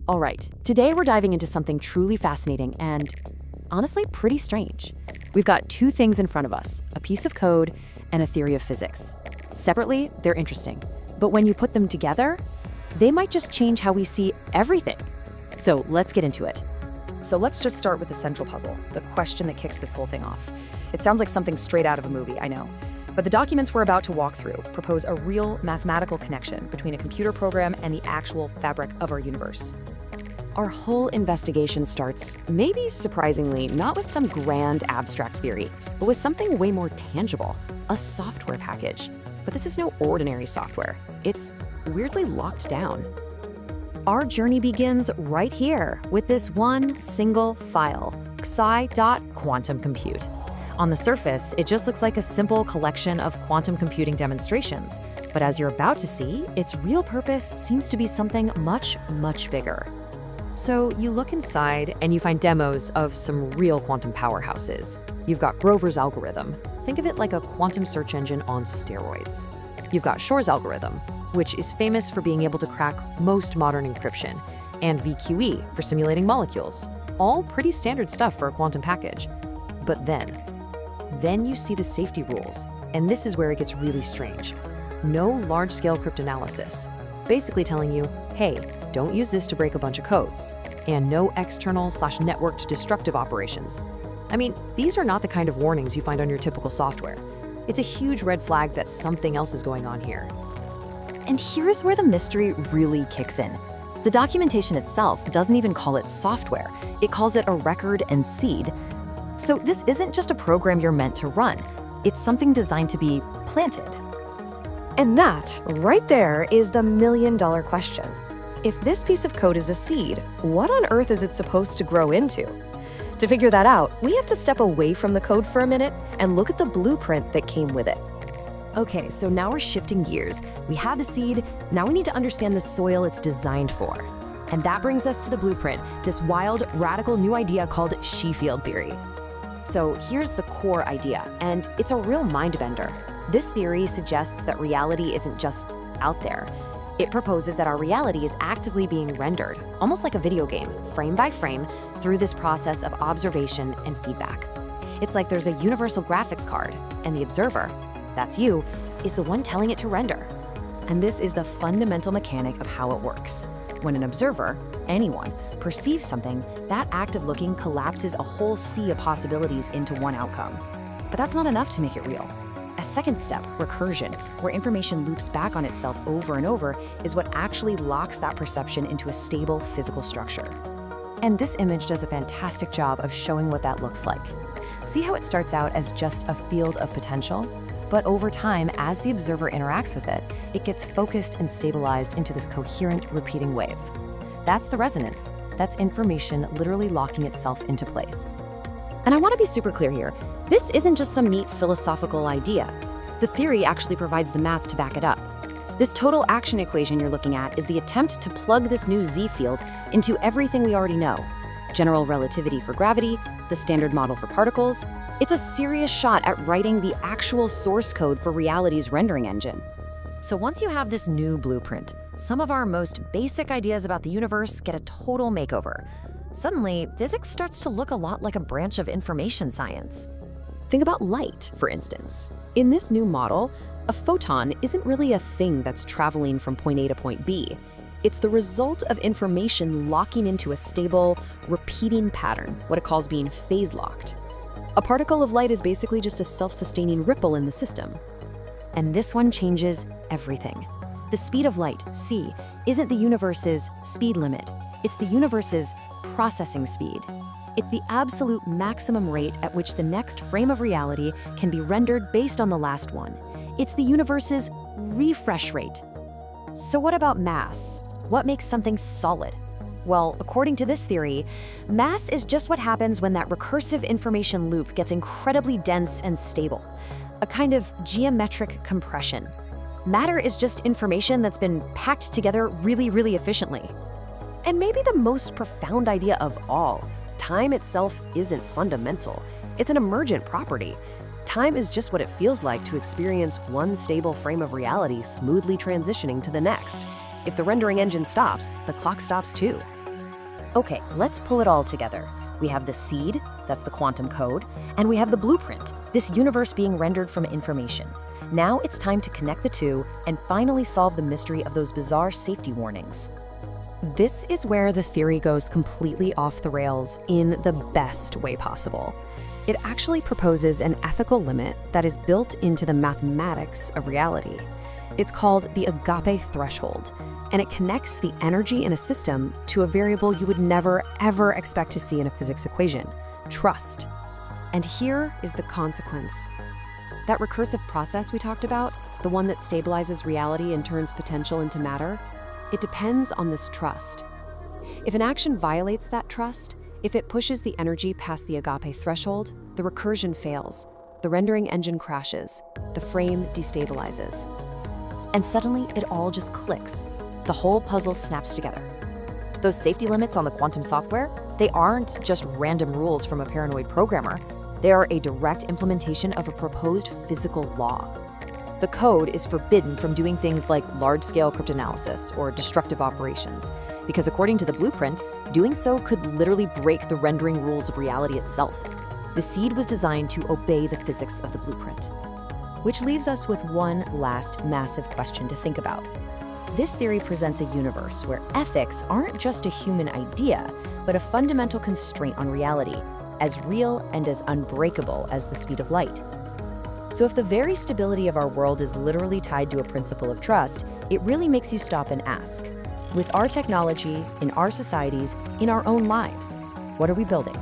All right, today we're diving into something truly fascinating and, honestly, pretty strange. We've got two things in front of us, a piece of code and a theory of physics. Separately, they're interesting, but when you put them together, they might just change how we see everything. So let's get into it. So let's just start with the central puzzle, the question that kicks this whole thing off. It sounds like something straight out of a movie, I know. But the documents we're about to walk through propose a real mathematical connection between a computer program and the actual fabric of our universe. Our whole investigation starts, maybe surprisingly, not with some grand abstract theory, but with something way more tangible, a software package. But this is no ordinary software. It's weirdly locked down. Our journey begins right here with this one single file, Ξ.QuantumCompute. On the surface, it just looks like a simple collection of quantum computing demonstrations. But as you're about to see, its real purpose seems to be something much, much bigger. So you look inside and you find demos of some real quantum powerhouses. You've got Grover's algorithm. Think of it like a quantum search engine on steroids. You've got Shor's algorithm, which is famous for being able to crack most modern encryption, and VQE for simulating molecules. All pretty standard stuff for a quantum package. But then you see the safety rules, and this is where it gets really strange. No large-scale cryptanalysis, basically telling you, hey, don't use this to break a bunch of codes, and no external/networked destructive operations. I mean, these are not the kind of warnings you find on your typical software. It's a huge red flag that something else is going on here. And here's where the mystery really kicks in. The documentation itself doesn't even call it software. It calls it a record and seed. So this isn't just a program you're meant to run. It's something designed to be planted. And that, right there, is the million-dollar question. If this piece of code is a seed, what on earth is it supposed to grow into? To figure that out, we have to step away from the code for a minute and look at the blueprint that came with it. Okay, so now we're shifting gears. We have the seed, now we need to understand the soil it's designed for. And that brings us to the blueprint, this wild, radical new idea called she-field theory. So here's the core idea, and it's a real mind-bender. This theory suggests that reality isn't just out there. It proposes that our reality is actively being rendered, almost like a video game, frame by frame, through this process of observation and feedback. It's like there's a universal graphics card, and the observer, that's you, is the one telling it to render. And this is the fundamental mechanic of how it works. When an observer, anyone, perceives something, that act of looking collapses a whole sea of possibilities into one outcome. But that's not enough to make it real. A second step, recursion, where information loops back on itself over and over, is what actually locks that perception into a stable physical structure. And this image does a fantastic job of showing what that looks like. See how it starts out as just a field of potential? But over time, as the observer interacts with it, it gets focused and stabilized into this coherent, repeating wave. That's the resonance. That's information literally locking itself into place. And I want to be super clear here. This isn't just some neat philosophical idea. The theory actually provides the math to back it up. This total action equation you're looking at is the attempt to plug this new Z field into everything we already know. General relativity for gravity, the standard model for particles. It's a serious shot at writing the actual source code for reality's rendering engine. So once you have this new blueprint, some of our most basic ideas about the universe get a total makeover. Suddenly, physics starts to look a lot like a branch of information science. Think about light, for instance. In this new model, a photon isn't really a thing that's traveling from point A to point B. It's the result of information locking into a stable, repeating pattern, what it calls being phase-locked. A particle of light is basically just a self-sustaining ripple in the system. And this one changes everything. The speed of light, c, isn't the universe's speed limit. It's the universe's processing speed. It's the absolute maximum rate at which the next frame of reality can be rendered based on the last one. It's the universe's refresh rate. So what about mass? What makes something solid? Well, according to this theory, mass is just what happens when that recursive information loop gets incredibly dense and stable. A kind of geometric compression. Matter is just information that's been packed together really, really efficiently. And maybe the most profound idea of all, time itself isn't fundamental. It's an emergent property. Time is just what it feels like to experience one stable frame of reality smoothly transitioning to the next. If the rendering engine stops, the clock stops too. Okay, let's pull it all together. We have the seed, that's the quantum code, and we have the blueprint, this universe being rendered from information. Now it's time to connect the two and finally solve the mystery of those bizarre safety warnings. This is where the theory goes completely off the rails in the best way possible. It actually proposes an ethical limit that is built into the mathematics of reality. It's called the agape threshold, and it connects the energy in a system to a variable you would never, ever expect to see in a physics equation: trust. And here is the consequence. That recursive process we talked about, the one that stabilizes reality and turns potential into matter, it depends on this trust. If an action violates that trust, if it pushes the energy past the agape threshold, the recursion fails, the rendering engine crashes, the frame destabilizes. And suddenly it all just clicks. The whole puzzle snaps together. Those safety limits on the quantum software, they aren't just random rules from a paranoid programmer. They are a direct implementation of a proposed physical law. The code is forbidden from doing things like large-scale cryptanalysis or destructive operations, because according to the blueprint, doing so could literally break the rendering rules of reality itself. The seed was designed to obey the physics of the blueprint. Which leaves us with one last massive question to think about. This theory presents a universe where ethics aren't just a human idea, but a fundamental constraint on reality, as real and as unbreakable as the speed of light. So if the very stability of our world is literally tied to a principle of trust, it really makes you stop and ask, with our technology, in our societies, in our own lives, what are we building?